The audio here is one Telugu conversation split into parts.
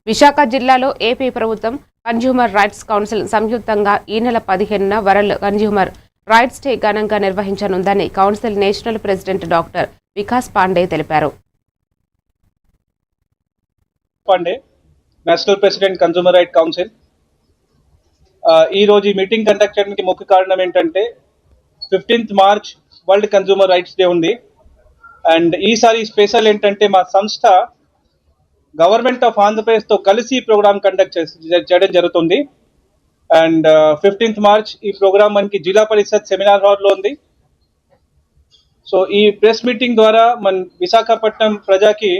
విశాఖ జిల్లాలో ఏపీ ప్రభుత్వం కన్జ్యూమర్ రైట్స్ కౌన్సిల్ సంయుక్తంగా ఈ నెల 15న వరల్డ్ కన్జ్యూమర్ రైట్స్ డే ఘనంగా నిర్వహించనుందని council national president doctor Vikas Pandey తెలిపారు. National president consumer right council ఈ రోజు ఈ మీటింగ్ కండక్ట్ చేయడానికి ముఖ్య కారణం ఏంటంటే 15th March world consumer rights day ఉంది. అండ్ ఈసారి స్పెషల్ ఏంటంటే మా సంస్థ గవర్నమెంట్ ఆఫ్ ఆంధ్రప్రదేశ్ తో కలిసి ఈ ప్రోగ్రామ్ కండక్ట్ చేయడం జరుగుతుంది. అండ్ 15th మార్చ్ ఈ ప్రోగ్రామ్ మనకి జిల్లా పరిషత్ సెమినార్ హాల్ లో ఉంది. సో ఈ ప్రెస్ మీటింగ్ ద్వారా మన విశాఖపట్నం ప్రజకి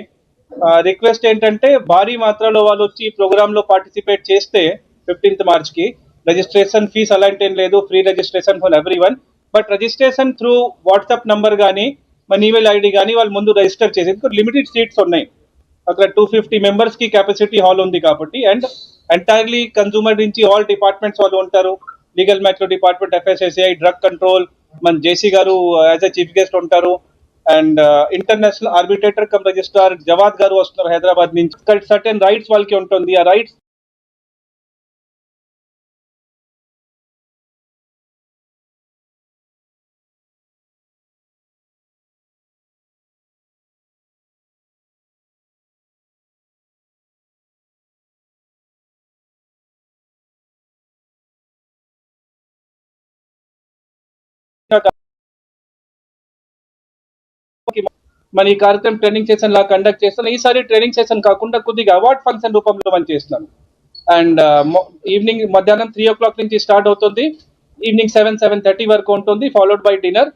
రిక్వెస్ట్ ఏంటంటే భారీ మాత్రలో వాళ్ళు వచ్చి ఈ ప్రోగ్రామ్ లో పార్టిసిపేట్ చేస్తే 15th మార్చ్ కి రిజిస్ట్రేషన్ ఫీస్ అలాంటి ఏం లేదు, free registration for everyone. But registration through WhatsApp number కానీ మన ఈమెయిల్ ఐడి కానీ వాళ్ళు ముందు రిజిస్టర్ చేసి, లిమిటెడ్ సీట్స్ ఉన్నాయి అక్కడ 250 మెంబర్స్ కి కెపాసిటీ హాల్ ఉంది కాబట్టి. అండ్ ఎంటైర్లీ కన్జ్యూమర్ నుంచి ఆల్ డిపార్ట్మెంట్స్ వాళ్ళు ఉంటారు. Legal matter department, FSSAI, drug control, మన జేసీ గారు యాజ్ ఎ చీఫ్ గెస్ట్ ఉంటారు. And international arbitrator come registrar Javad గారు వస్తున్నారు హైదరాబాద్ నుంచి. సర్టెన్ రైట్స్ వాళ్ళకి ఉంటుంది. ఆ రైట్స్ మన ఈ కార్యక్రమం ట్రైనింగ్ సెషన్ లా కండక్ట్ చేస్తున్నాం. ఈసారి ట్రైనింగ్ సెషన్ కాకుండా కొద్దిగా అవార్డ్ ఫంక్షన్ రూపంలో మనం చేస్తున్నాం. అండ్ ఈవినింగ్ మధ్యాహ్నం 3 o'clock నుంచి స్టార్ట్ అవుతుంది. ఈవినింగ్ 7-7:30 వరకు ఉంటుంది, ఫాలోడ్ బై డిన్నర్.